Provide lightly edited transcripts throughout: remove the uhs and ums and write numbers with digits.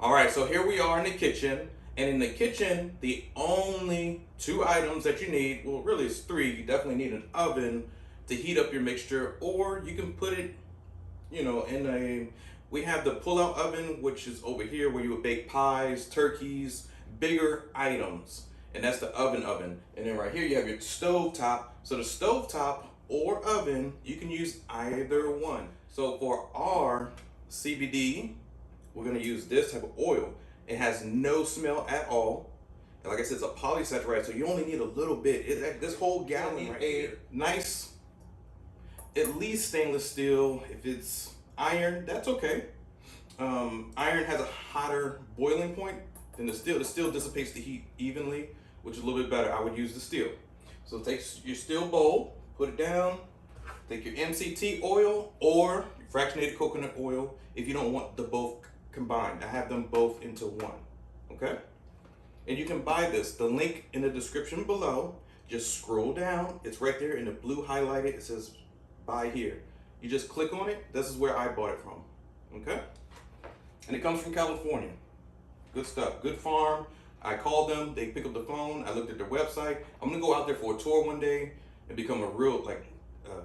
All right, so here we are in the kitchen. And in the kitchen, the only two items that you need, well, really it's three. You definitely need an oven to heat up your mixture, or you can put it, in we have the pull-out oven, which is over here where you would bake pies, turkeys, bigger items. And that's the oven. And then right here you have your stove top. So the stove top or oven, you can use either one. So for our CBD, we're gonna use this type of oil. It has no smell at all. And like I said, it's a polysaccharide, so you only need a little bit. This whole gallon right here. Nice, at least stainless steel. If it's iron, that's okay. Iron has a hotter boiling point than the steel. The steel dissipates the heat evenly, which is a little bit better. I would use the steel. So take your steel bowl, put it down, take your MCT oil or fractionated coconut oil if you don't want the both combined. I have them both into one, okay? And you can buy this. The link in the description below. Just scroll down. It's right there in the blue highlighted. It says buy here. You just click on it. This is where I bought it from, okay? And it comes from California. Good stuff, good farm. I called them, they pick up the phone. I looked at their website. I'm gonna go out there for a tour one day and become a real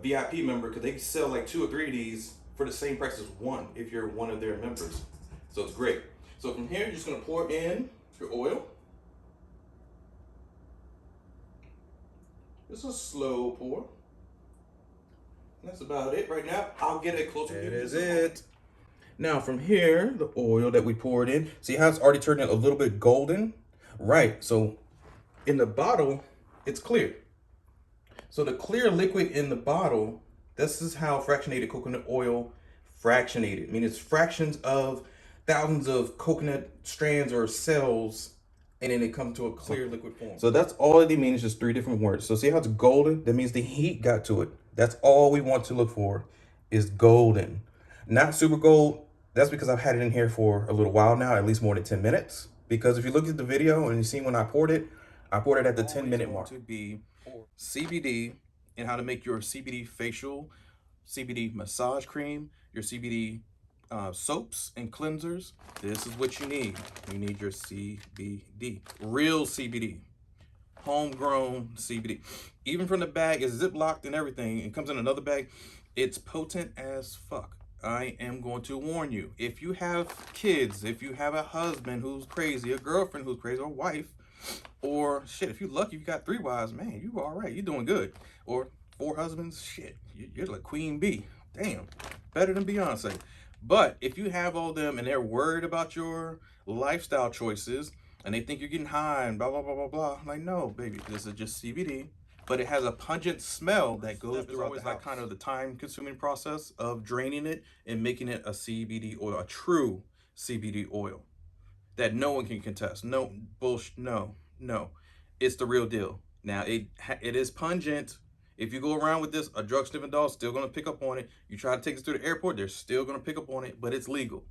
VIP member, because they sell like 2 or 3 of these for the same price as one if you're one of their members. So it's great. So from here, you're just gonna pour in your oil. Just a slow pour. And that's about it right now. I'll get a closer view. That is it. Now from here, the oil that we poured in, see how it's already turning a little bit golden? Right, so in the bottle, it's clear. So the clear liquid in the bottle, this is how fractionated coconut oil fractionated. I mean, it's fractions of thousands of coconut strands or cells, and then it comes to a clear liquid form. So that's all it means, just 3 different words. So see how it's golden? That means the heat got to it. That's all we want to look for, is golden. Not super gold. That's because I've had it in here for a little while now, at least more than 10 minutes. Because if you look at the video and you see when I poured it at the 10-minute mark. To be CBD and how to make your CBD facial, CBD massage cream, your CBD soaps and cleansers. This is what you need. You need your CBD, real CBD, homegrown CBD. Even from the bag, it's ziplocked and everything. It comes in another bag. It's potent as fuck. I am going to warn you. If you have kids, if you have a husband who's crazy, a girlfriend who's crazy, or wife, or shit, if you're lucky, you got 3 wives, man, you all right. You're doing good. Or 4 husbands, shit, you're like Queen Bee. Damn, better than Beyonce. But if you have all them and they're worried about your lifestyle choices and they think you're getting high and blah, blah, blah, blah, blah, I'm like, no, baby, this is just CBD. But it has a pungent smell that goes through. Always like kind of the time-consuming process of draining it and making it a CBD oil, a true CBD oil that no one can contest. No bullshit. No. It's the real deal. Now it is pungent. If you go around with this, a drug sniffing dog's still gonna pick up on it. You try to take this through the airport, they're still gonna pick up on it, but it's legal.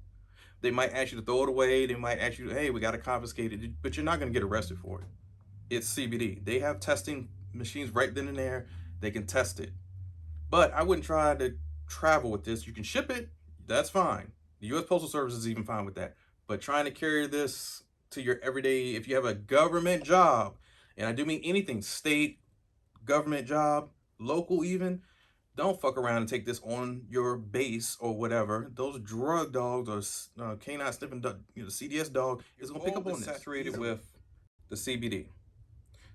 They might ask you to throw it away. They might ask you, hey, we gotta confiscate it, but you're not gonna get arrested for it. It's CBD. They have testing machines right then and there. They can test it. But I wouldn't try to travel with this. You can ship it, that's fine. The US Postal Service is even fine with that. But trying to carry this to your everyday, if you have a government job, and I do mean anything, state, government job, local even, don't fuck around and take this on your base or whatever. Those drug dogs or canine sniffing dog, CDS dog is gonna pick up on this. Saturated with the CBD.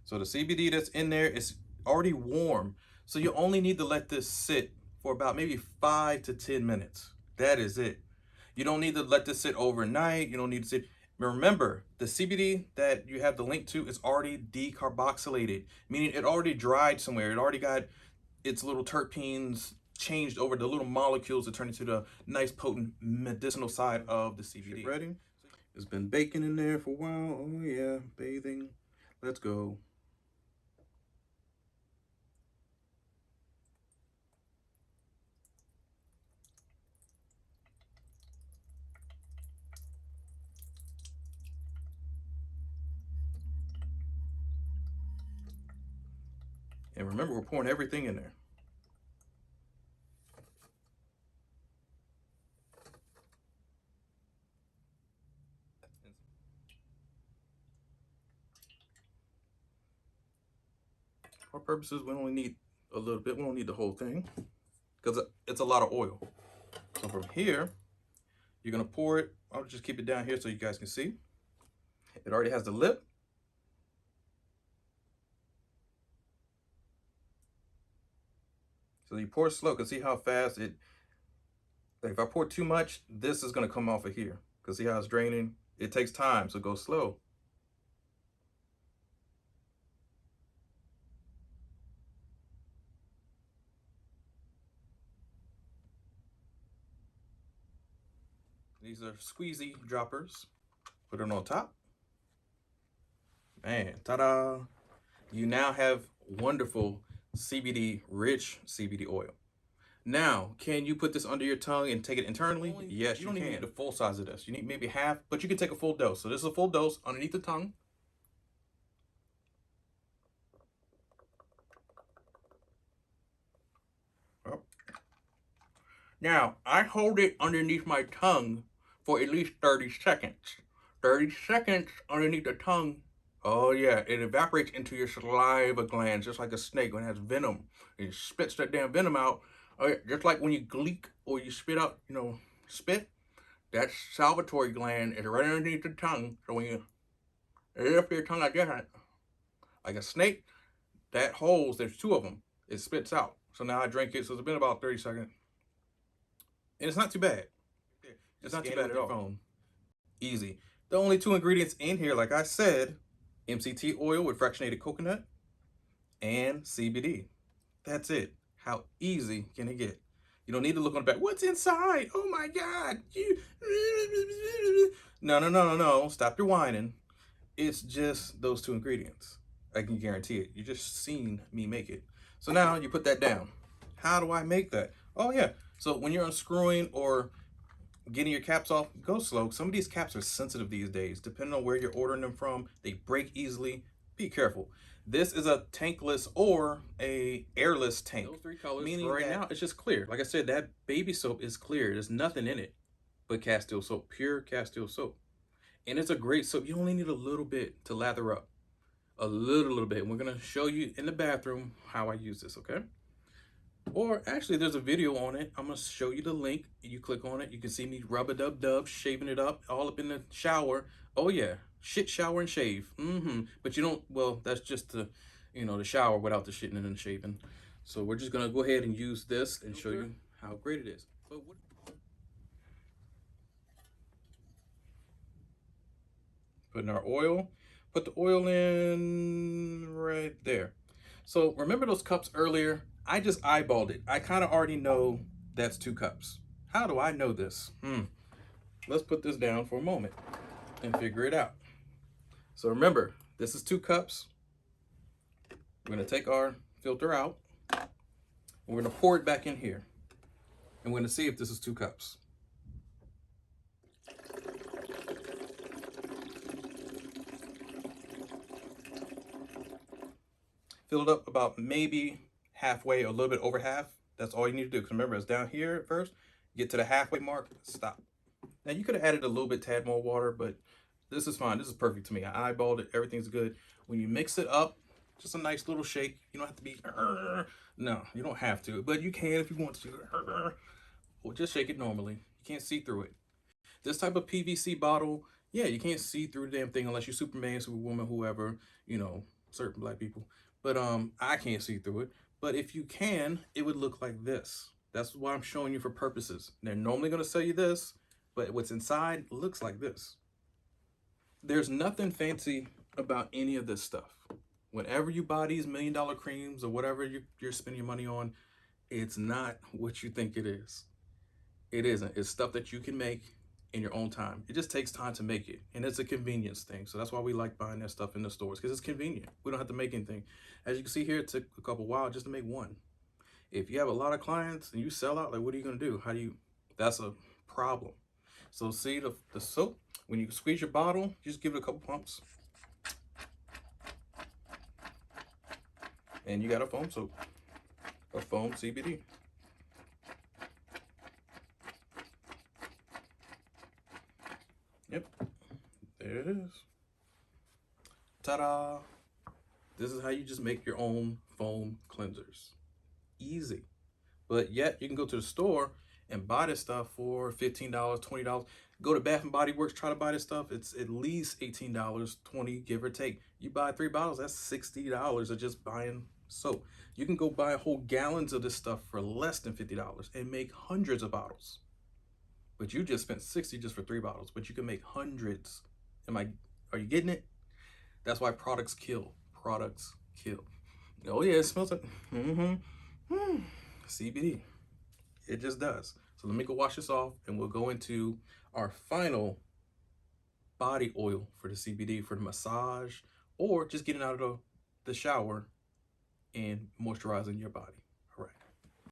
So the CBD that's in there is already warm. So you only need to let this sit for about maybe 5 to 10 minutes. That is it. You don't need to let this sit overnight. You don't need to sit. Remember, the CBD that you have the link to is already decarboxylated, meaning it already dried somewhere. It already got its little terpenes changed over the little molecules to turn into the nice potent medicinal side of the CBD. Ready? It's been baking in there for a while. Oh yeah, bathing. Let's go. And remember, we're pouring everything in there. For our purposes, we only need a little bit. We don't need the whole thing because it's a lot of oil. So from here, you're gonna pour it. I'll just keep it down here so you guys can see. It already has the lip. So you pour slow, cause see how fast it, like if I pour too much, this is gonna come off of here. Cause see how it's draining? It takes time, so go slow. These are squeezy droppers. Put it on top. Man, ta-da! You now have wonderful CBD, rich CBD oil. Now, can you put this under your tongue and take it internally? Yes, you don't even need the full size of this. You need maybe half, but you can take a full dose. So this is a full dose underneath the tongue. Oh. Now, I hold it underneath my tongue for at least 30 seconds. 30 seconds underneath the tongue. Oh yeah, it evaporates into your saliva glands just like a snake when it has venom. It spits that damn venom out. Oh, yeah, just like when you gleek or you spit out, spit. That salivatory gland is right underneath the tongue. So when you lift your tongue like that, like a snake, that holes, there's two of them. It spits out. So now I drink it. So it's been about 30 seconds. And it's not too bad. It's not too bad at all. Phone. Easy. The only two ingredients in here, like I said, MCT oil with fractionated coconut and CBD. That's it. How easy can it get? You don't need to look on the back. What's inside? Oh my God. No. Stop your whining. It's just those two ingredients. I can guarantee it. You just seen me make it. So now you put that down. How do I make that? Oh yeah. So when you're unscrewing or getting your caps off, go slow. Some of these caps are sensitive these days. Depending on where you're ordering them from, they break easily. Be careful. This is a tankless or a airless tank. Those three colors, meaning right now it's just clear. Like I said, that baby soap is clear. There's nothing in it but Castile soap, pure Castile soap. And it's a great soap. You only need a little bit to lather up. A little bit. And we're gonna show you in the bathroom how I use this, okay? Or actually, there's a video on it. I'm gonna show you the link. You click on it, you can see me rub-a-dub-dub, shaving it up, all up in the shower. Oh yeah, shit, shower, and shave. But you don't, well, that's just the, the shower without the shitting and the shaving. So we're just gonna go ahead and use this and show you how great it is. Putting our oil. Put the oil in right there. So remember those cups earlier? I just eyeballed it. I kind of already know that's 2 cups. How do I know this? Let's put this down for a moment and figure it out. So remember, this is 2 cups. We're gonna take our filter out. We're gonna pour it back in here. And we're gonna see if this is 2 cups. Fill it up about maybe halfway, or a little bit over half. That's all you need to do. Because remember, it's down here at first. Get to the halfway mark, stop. Now you could have added a little bit, tad more water, but this is fine. This is perfect to me. I eyeballed it. Everything's good. When you mix it up, just a nice little shake. You don't have to be, no, you don't have to, but you can if you want to. Or just shake it normally. You can't see through it. This type of PVC bottle, yeah, you can't see through the damn thing unless you're Superman, Superwoman, whoever, certain black people. But I can't see through it. But if you can, it would look like this. That's why I'm showing you for purposes. They're normally going to sell you this, but what's inside looks like this. There's nothing fancy about any of this stuff. Whenever you buy these $1 million creams or whatever you're spending your money on, it's not what you think it is. It isn't. It's stuff that you can make in your own time. It just takes time to make it, and it's a convenience thing. So that's why we like buying that stuff in the stores, because it's convenient. We don't have to make anything. As you can see here, it took a couple while just to make one. If you have a lot of clients and you sell out, like, what are you going to do? That's a problem. So see the soap, when you squeeze your bottle, just give it a couple pumps. And you got a foam soap, a foam CBD. Yep. There it is. Ta-da! This is how you just make your own foam cleansers. Easy. But yet you can go to the store and buy this stuff for $15, $20. Go to Bath and Body Works, try to buy this stuff. It's at least $18, $20, give or take. You buy 3 bottles, that's $60 of just buying soap. You can go buy whole gallons of this stuff for less than $50 and make hundreds of bottles. But you just spent $60 just for 3 bottles, but you can make hundreds. Are you getting it? That's why products kill. Products kill. Oh yeah, it smells like CBD. It just does. So let me go wash this off and we'll go into our final body oil for the CBD for the massage or just getting out of the shower and moisturizing your body.